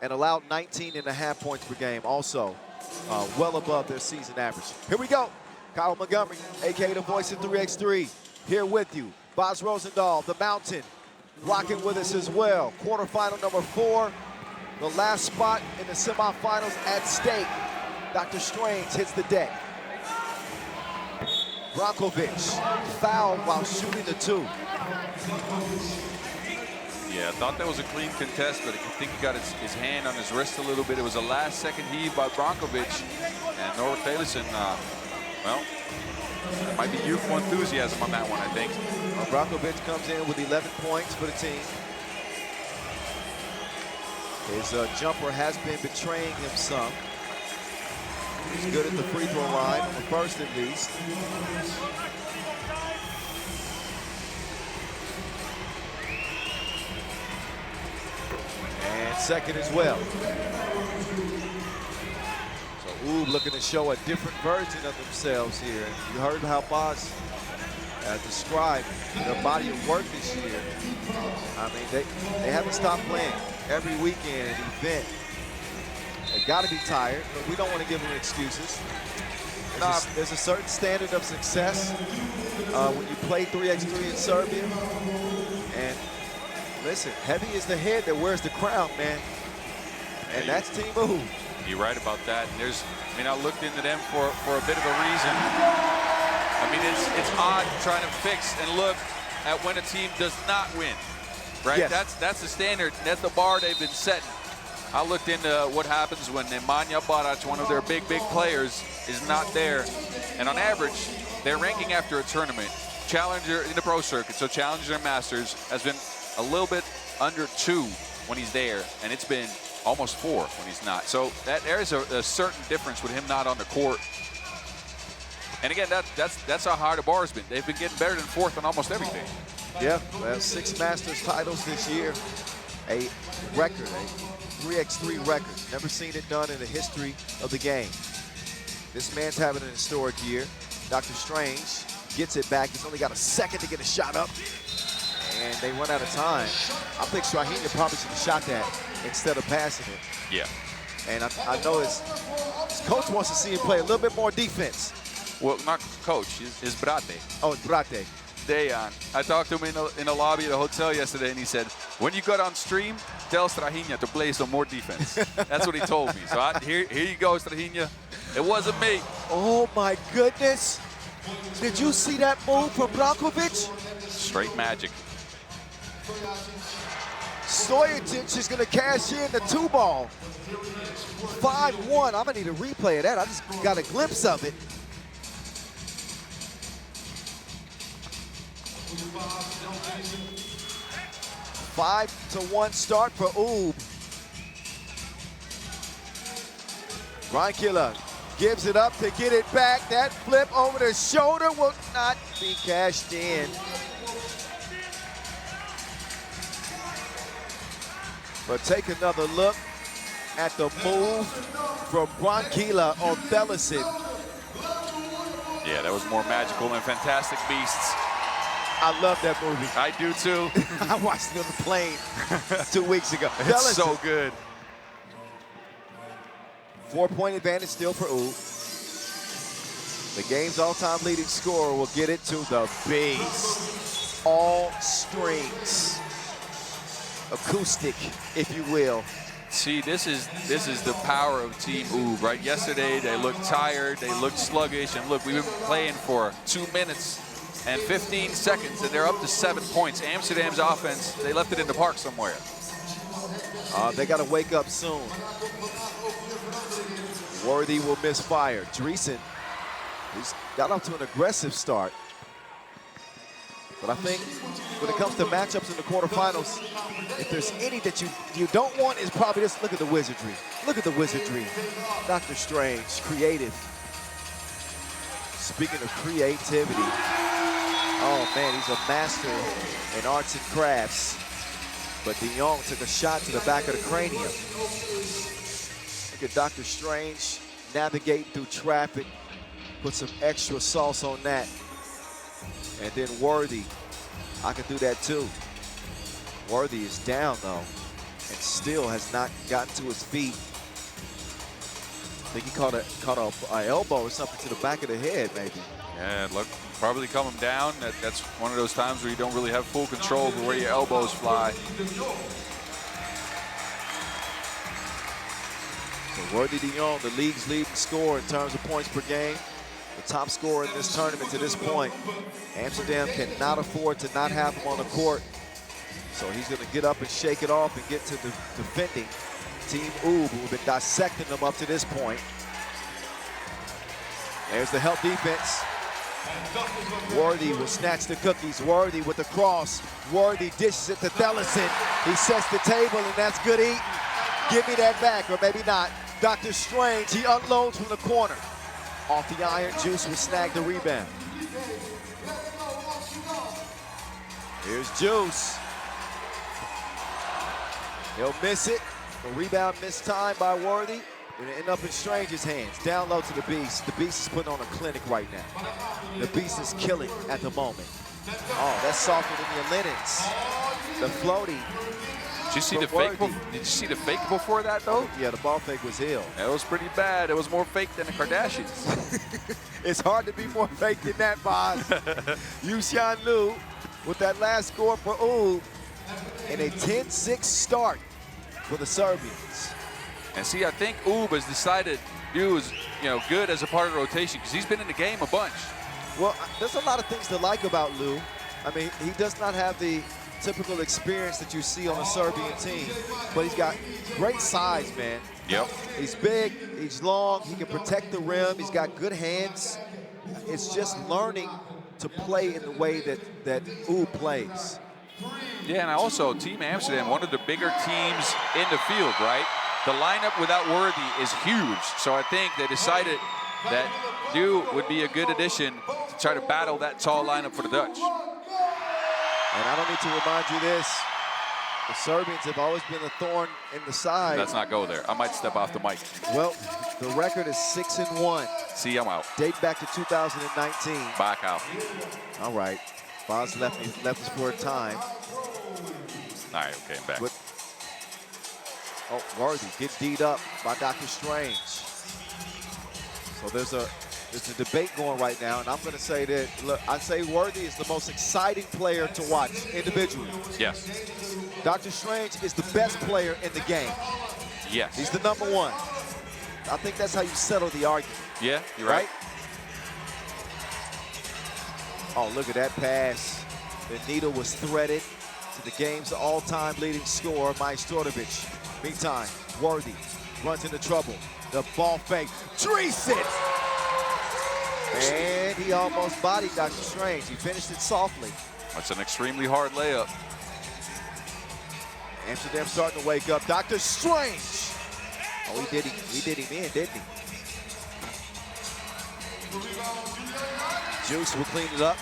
and allowed 19.5 points per game. Also, well above their season average. Here we go. Kyle Montgomery, a.k.a. the voice of 3x3, here with you. Boz Rosendahl, the Mountain, rocking with us as well. Quarterfinal number 4, the last spot in the semifinals at stake. Dr. Strange hits the deck. Brankovic fouled while shooting the 2. Yeah, I thought that was a clean contest, but I think he got his hand on his wrist a little bit. It was a last-second heave by Brankovic, and Norbert Eliasson, well, there might be youthful enthusiasm on that one, I think. Brankovic comes in with 11 points for the team. His jumper has been betraying him some. He's good at the free throw line, on the first at least. And second as well. So Oob looking to show a different version of themselves here. You heard how Boz described their body of work this year. I mean, they haven't stopped playing. Every weekend, an event. They got to be tired, but we don't want to give them excuses. There's a certain standard of success when you play 3x3 in Serbia. And listen, heavy is the head that wears the crown, man. And that's Team Oob. You're right about that. And I looked into them for a bit of a reason. I mean, it's odd trying to fix and look at when a team does not win, right? Yes. That's the standard. That's the bar they've been setting. I looked into what happens when Nemanja Barac, one of their big players, is not there. And on average, their ranking after a tournament, Challenger in the pro circuit, so Challenger and Masters, has been a little bit under 2 when he's there, and it's been almost 4 when he's not. So there is a certain difference with him not on the court. And again, that's how high the bar has been. They've been getting better than 4th on almost everything. Yeah, well, 6 Masters titles this year, a record, a 3x3 record. Never seen it done in the history of the game. This man's having an historic year. Dr. Strange gets it back. He's only got a second to get a shot up, and they run out of time. I think Strahinja probably should have shot that instead of passing it. Yeah. And I know his coach wants to see him play a little bit more defense. Well, not coach, his brate. Oh, it's brate. Dejan. I talked to him in the lobby of the hotel yesterday, and he said, when you got on stream, tell Strahinja to play some more defense. That's what he told me. So here you go, Strahinja. It wasn't me. Oh, my goodness. Did you see that move from Brankovic? Straight magic. Stojacic is going to cash in the 2-ball. 5-1. I'm going to need a replay of that. I just got a glimpse of it. A 5-1 start for Oob. Brankovic gives it up to get it back. That flip over the shoulder will not be cashed in. But take another look at the move from Brankovic on Eliasson. Yeah, that was more magical than Fantastic Beasts. I love that movie. I do too. I watched it on the plane 2 weeks ago. It's so good. 4-point advantage still for Oob. The game's all-time leading scorer will get it to the base. All strings. Acoustic, if you will. See, this is the power of Team Oob, right? Yesterday, they looked tired, they looked sluggish, and look, we've been playing for 2 minutes and 15 seconds, and they're up to 7 points. Amsterdam's offense, they left it in the park somewhere. They got to wake up soon. Worthy will misfire. Dreesen, he's got off to an aggressive start. But I think when it comes to matchups in the quarterfinals, if there's any that you don't want, is probably this. Look at the wizardry. Look at the wizardry. Dr. Strange, creative. Speaking of creativity, oh man, he's a master in arts and crafts. But De Jong took a shot to the back of the cranium. Look at Dr. Strange navigating through traffic. Put some extra sauce on that. And then Worthy, I can do that too. Worthy is down though. and still has not gotten to his feet. I think he caught a elbow or something to the back of the head, maybe. Yeah, look, probably coming down. That's one of those times where you don't really have full control over where your elbows fly. So Worthy de Jong, the league's leading scorer in terms of points per game, the top scorer in this tournament to this point. Amsterdam cannot afford to not have him on the court. So he's going to get up and shake it off and get to the defending Team Oob, who have been dissecting them up to this point. There's the help defense. Worthy will snatch the cookies. Worthy with the cross. Worthy dishes it to Thellison. He sets the table, and that's good eating. Give me that back, or maybe not. Dr. Strange, he unloads from the corner. Off the iron, Juice will snag the rebound. Here's Juice. He'll miss it. The rebound missed time by Worthy. Gonna end up in Strange's hands. Down low to the Beast. The Beast is putting on a clinic right now. The Beast is killing at the moment. Oh, that's softer than your linens. The floaty. Did you see the fake? Did you see the fake before that though? Yeah, the ball fake was ill. That was pretty bad. It was more fake than the Kardashians. It's hard to be more fake than that, Boz. Huishan Liu with that last score for Oob and a 10-6 start for the Serbians. And see, I think Oob has decided Liu is, good as a part of the rotation because he's been in the game a bunch. Well, there's a lot of things to like about Liu. I mean, he does not have the typical experience that you see on a Serbian team, but he's got great size, man. Yep. He's big, he's long, he can protect the rim, he's got good hands. It's just learning to play in the way that Oob plays. Yeah, and also Team Amsterdam, one of the bigger teams in the field, right? The lineup without Worthy is huge, so I think they decided that Liu would be a good addition to try to battle that tall lineup for the Dutch. And I don't need to remind you this, the Serbians have always been a thorn in the side. Let's not go there. I might step off the mic. Well, the record is 6-1. See, I'm out. Date back to 2019. Back out. All right. Boz left us for a time. All right, okay, I'm back. But, oh, Worthy get D'd up by Dr. Strange. So there's a debate going right now, and I'm going to say that, look, I say Worthy is the most exciting player to watch individually. Yes. Dr. Strange is the best player in the game. Yes. He's the #1. I think that's how you settle the argument. Yeah, you're right. Oh, look at that pass. The needle was threaded to the game's all-time leading scorer, Majstorovic. Meantime, Worthy runs into trouble. The ball fake. Dreesen! And he almost bodied Dr. Strange. He finished it softly. That's an extremely hard layup. Amsterdam starting to wake up. Dr. Strange! Oh, he did him in, didn't he? Juice will clean it up.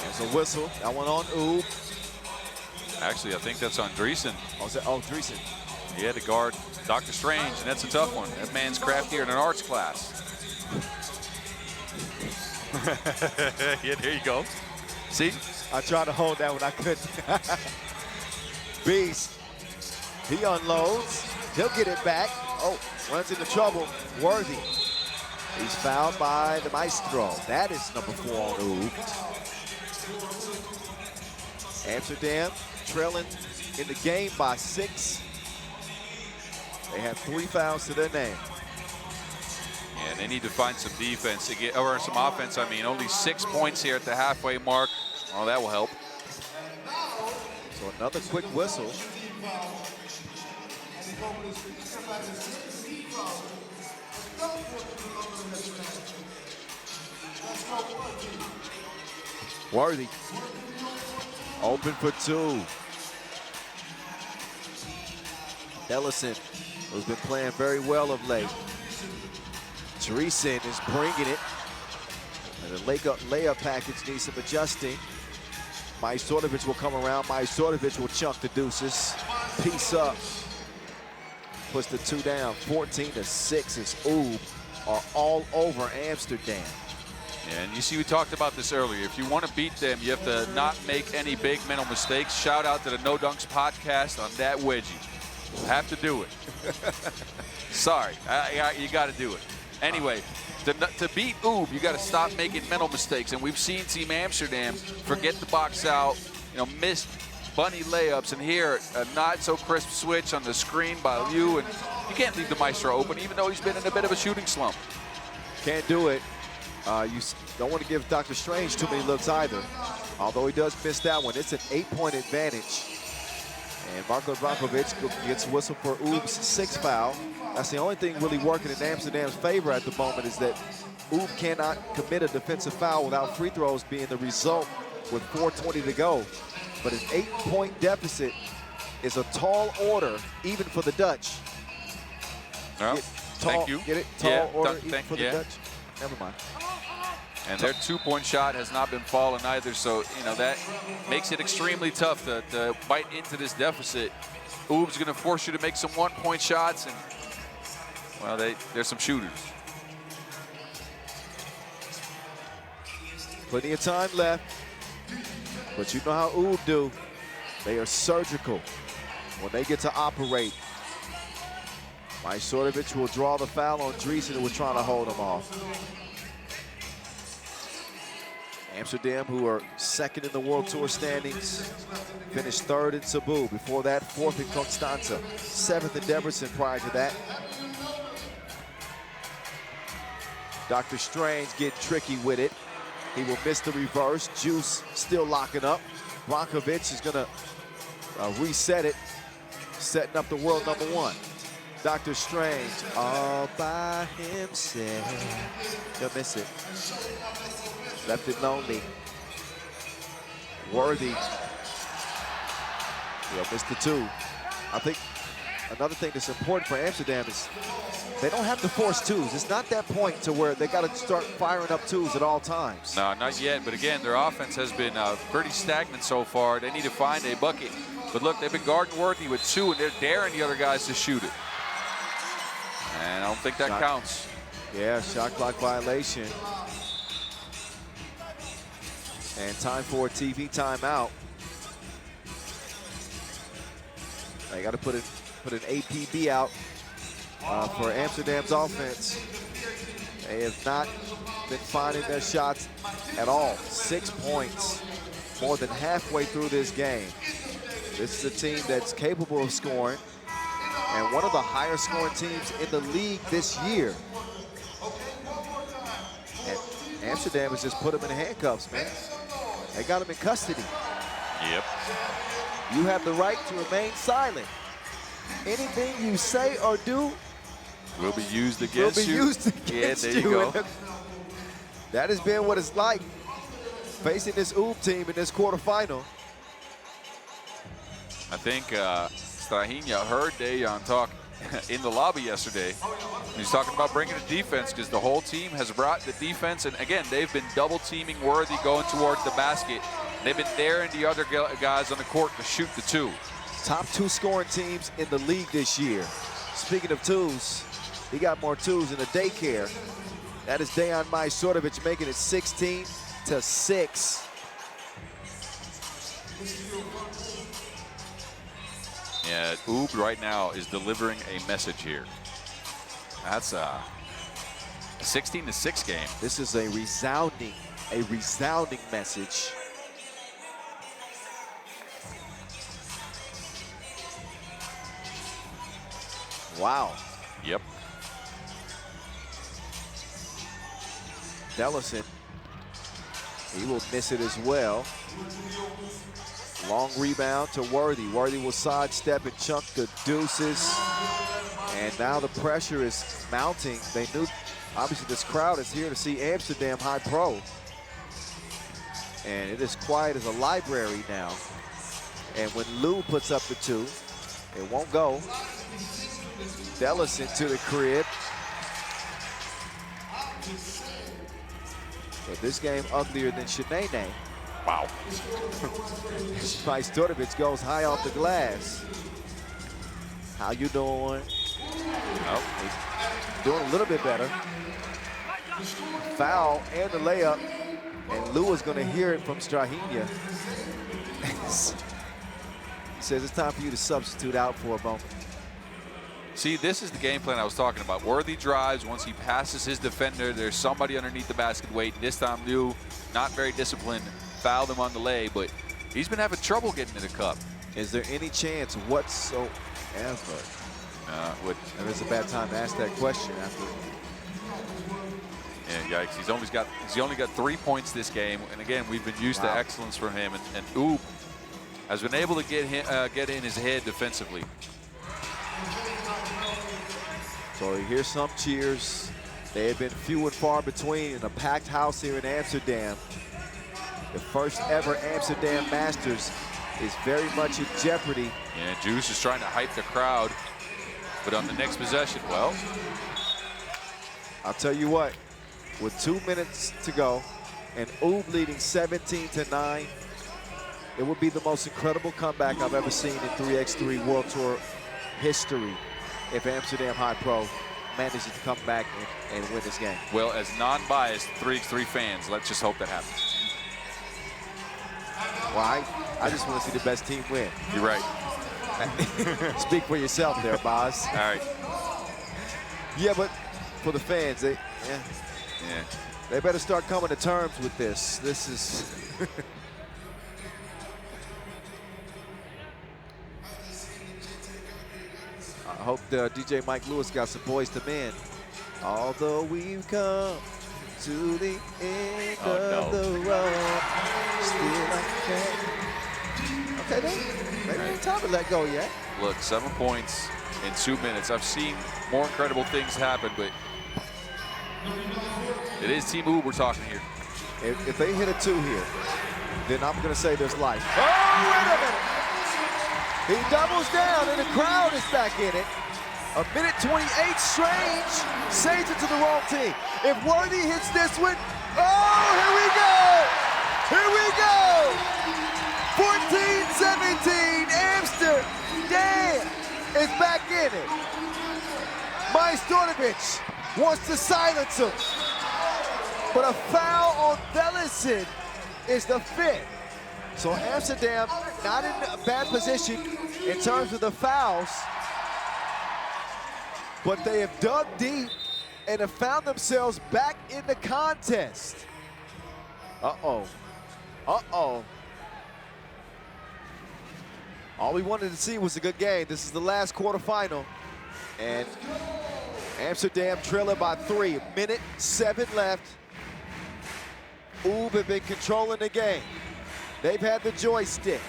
There's a whistle. That one on Oob. Actually, I think that's on Dreesen. Oh, Dreesen. He had to guard Dr. Strange, and that's a tough one. That man's craftier in an arts class. Yeah, there you go. See? I tried to hold that one, I couldn't. Beast, he unloads. He'll get it back. Oh, runs into trouble. Worthy. He's fouled by the Maestro. That is #4 on Oob. Amsterdam trailing in the game by 6. They have 3 fouls to their name. Yeah, they need to find some defense, or some offense. I mean, only 6 points here at the halfway mark. Oh, that will help. So another quick whistle. Worthy. Open for 2. Ellison, who's been playing very well of late. Dreesen is bringing it. And the layup package needs some adjusting. Majstorovic will come around. Majstorovic will chunk the deuces. Piece up. Puts the 2 down. 14-6 as Oob are all over Amsterdam. And you see, we talked about this earlier. If you want to beat them, you have to not make any big mental mistakes. Shout out to the No Dunks podcast on that wedgie. You have to do it. Sorry, you got to do it. Anyway, to beat Oob, you got to stop making mental mistakes. And we've seen Team Amsterdam forget the box out, miss bunny layups, and here a not so crisp switch on the screen by Liu. And you can't leave the Maestro open, even though he's been in a bit of a shooting slump. Can't do it. You don't want to give Dr. Strange too many looks either. Although he does miss that one, it's an 8-point advantage. And Marko Brankovic gets whistled for Oob's 6th foul. That's the only thing really working in Amsterdam's favor at the moment, is that Oob cannot commit a defensive foul without free throws being the result with 4:20 to go. But an 8-point deficit is a tall order, even for the Dutch. No, thank you. Get it? Tall order, even for the yeah. Dutch? Never mind. And their 2-point shot has not been falling either, so that makes it extremely tough to bite into this deficit. Oob's going to force you to make some 1-point shots, and well, there's some shooters. Plenty of time left, but you know how Oob do. They are surgical when they get to operate. Majstorovic will draw the foul on Dreesen, who was trying to hold him off. Amsterdam, who are 2nd in the World Tour standings, finished 3rd in Cebu. Before that, 4th in Constanza, 7th in Debrecen prior to that. Dr. Strange getting tricky with it. He will miss the reverse. Juice still locking up. Brankovic is gonna reset it, setting up the world #1. Dr. Strange all by himself. He'll miss it. Left it lonely. Worthy. He'll miss the 2. I think another thing that's important for Amsterdam is they don't have to force 2s. It's not that point to where they got to start firing up 2s at all times. No, not yet. But again, their offense has been pretty stagnant so far. They need to find a bucket. But look, they've been guarding Worthy with 2, and they're daring the other guys to shoot it. And I don't think that counts. Yeah, shot clock violation. And time for a TV timeout. They got to put an APB out for Amsterdam's offense. They have not been finding their shots at all. 6 points, more than halfway through this game. This is a team that's capable of scoring, and one of the higher scoring teams in the league this year. And Amsterdam has just put them in handcuffs, man. They got him in custody. Yep. You have the right to remain silent. Anything you say or do will be used against you. Yeah, there you go. That has been what it's like facing this Oob team in this quarterfinal. I think Strahinja heard Dejan talk in the lobby yesterday. He's talking about bringing the defense, because the whole team has brought the defense. And again, they've been double teaming Worthy going towards the basket. They've been daring the other guys on the court to shoot the 2. Top 2 scoring teams in the league this year. Speaking of 2s, he got more 2s in the daycare. That is Dejan Majstorovic making it 16-6. Yeah, Oob right now is delivering a message here. That's a 16-6 game. This is a resounding message. Wow. Yep. Dellison, he will miss it as well. Long rebound to Worthy. Worthy will sidestep and chunk the deuces. And now the pressure is mounting. They knew, obviously this crowd is here to see Amsterdam HiPRO. And it is quiet as a library now. And when Lou puts up the 2, it won't go. Dellison to the crib. But this game uglier than Shanae. Wow. Majstorovic goes high off the glass. How you doing? Oh. He's doing a little bit better. foul and the layup, and Lou is going to hear it from Strahinja. He says it's time for you to substitute out for a moment. See, this is the game plan I was talking about. Worthy drives. Once he passes his defender, there's somebody underneath the basket waiting. This time, Lou, not very disciplined, fouled him on the lay, but he's been having trouble getting to the cup. Is there any chance whatsoever? And it's a bad time to ask that question after. Yeah, yikes. He's only got 3 points this game, and again, we've been used to excellence from him, and Oob has been able to get in his head defensively. So you hear some cheers. They have been few and far between in a packed house here in Amsterdam. The first ever Amsterdam Masters is very much in jeopardy. Yeah, Juice is trying to hype the crowd, but on the next possession, well. I'll tell you what, with 2 minutes to go and Oob leading 17-9, it would be the most incredible comeback I've ever seen in 3x3 World Tour history if Amsterdam HiPRO manages to come back and win this game. Well, as non-biased 3x3 fans, let's just hope that happens. Well, I just want to see the best team win. You're right. Speak for yourself there, Boz. All right. Yeah, but for the fans, they better start coming to terms with this. This is... I hope the DJ Mike Lewis got some boys to men. Although we've come to the end of the road, still I can't. Okay, then. Maybe ain't time to let go yet. Look, 7 points in 2 minutes. I've seen more incredible things happen, but it is Team Oob we're talking here. If they hit a 2 here, then I'm going to say there's life. Oh, wait a minute. He doubles down, and the crowd is back in it. A minute 28, Strange saves it to the wrong team. If Worthy hits this one, oh, here we go! Here we go! 14-17, Amsterdam is back in it. Majstorovic wants to silence him, but a foul on Velison is the 5th. So Amsterdam not in a bad position in terms of the fouls, but they have dug deep and have found themselves back in the contest. Uh-oh. Uh-oh. All we wanted to see was a good game. This is the last quarterfinal. And Amsterdam trailing by 3. A minute 7 left. Oob have been controlling the game. They've had the joystick.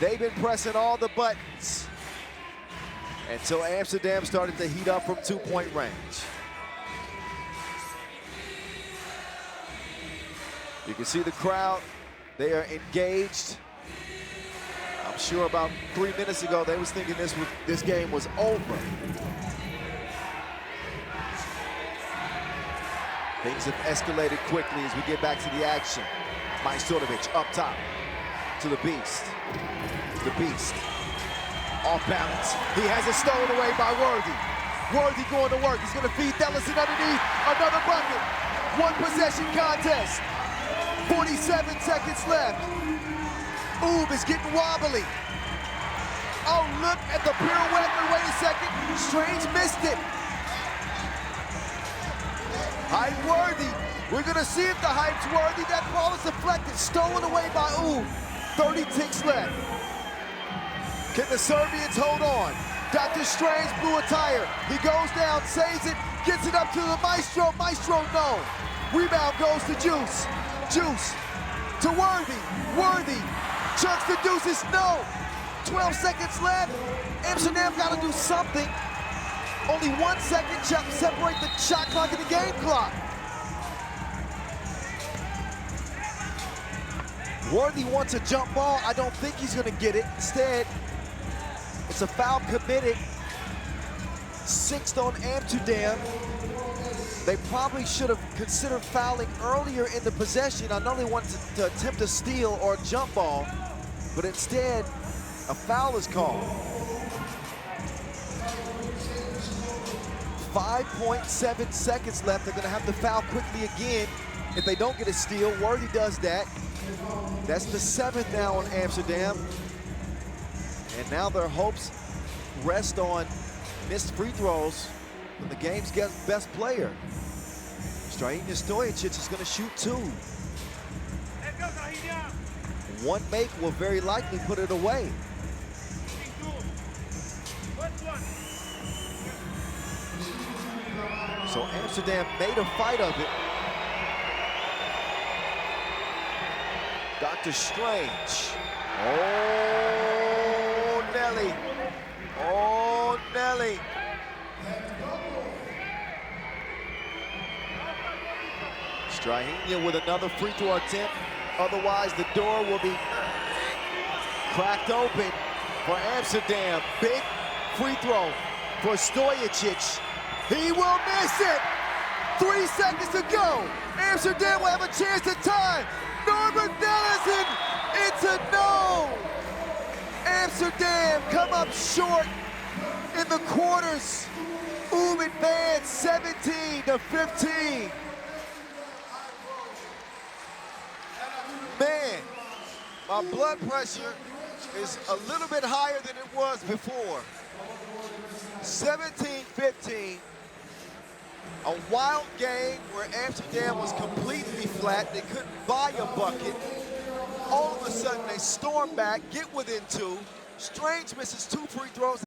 They've been pressing all the buttons until Amsterdam started to heat up from 2-point range. You can see the crowd. They are engaged. I'm sure about 3 minutes ago, they was thinking this game was over. Things have escalated quickly as we get back to the action. Majstorovic up top to the Beast. The Beast. Off balance. He has it stolen away by Worthy. Worthy going to work. He's going to feed Velison underneath. Another bucket. 1 possession contest. 47 seconds left. Oob is getting wobbly. Oh, look at the pirouette. But wait a second. Strange missed it. Hype Worthy. We're going to see if the hype's worthy. That ball is deflected. Stolen away by Oob. 30 ticks left. Can the Serbians hold on? Dr. Strange blew a tire. He goes down, saves it, gets it up to the Maestro. Maestro, no. Rebound goes to Juice. Juice to Worthy. Worthy chucks the deuces, no. 12 seconds left. Amsterdam got to do something. Only 1 second separate the shot clock and the game clock. Worthy wants a jump ball. I don't think he's going to get it. Instead, it's a foul committed. 6th on Amsterdam. They probably should have considered fouling earlier in the possession. I know they wanted to attempt a steal or a jump ball, but instead, a foul is called. 5.7 seconds left. They're gonna have to foul quickly again if they don't get a steal. Worthy does that. That's the 7th now on Amsterdam. And now their hopes rest on missed free throws from the game's best player. Strahinja Stojacic is gonna shoot 2. One make will very likely put it away. So Amsterdam made a fight of it. Dr. Strange. Oh, Nelly. Oh, Nelly. Strahinja with another free throw attempt. Otherwise, the door will be cracked open for Amsterdam. Big free throw for Stojacic. He will miss it. 3 seconds to go. Amsterdam will have a chance to tie. Norbert Nellison, it's a no. Amsterdam come up short in the quarters. Advance 17-15. Man, my blood pressure is a little bit higher than it was before. 17-15. A wild game where Amsterdam was completely flat. They couldn't buy a bucket. All of a sudden, they storm back, get within 2. Strange misses 2 free throws.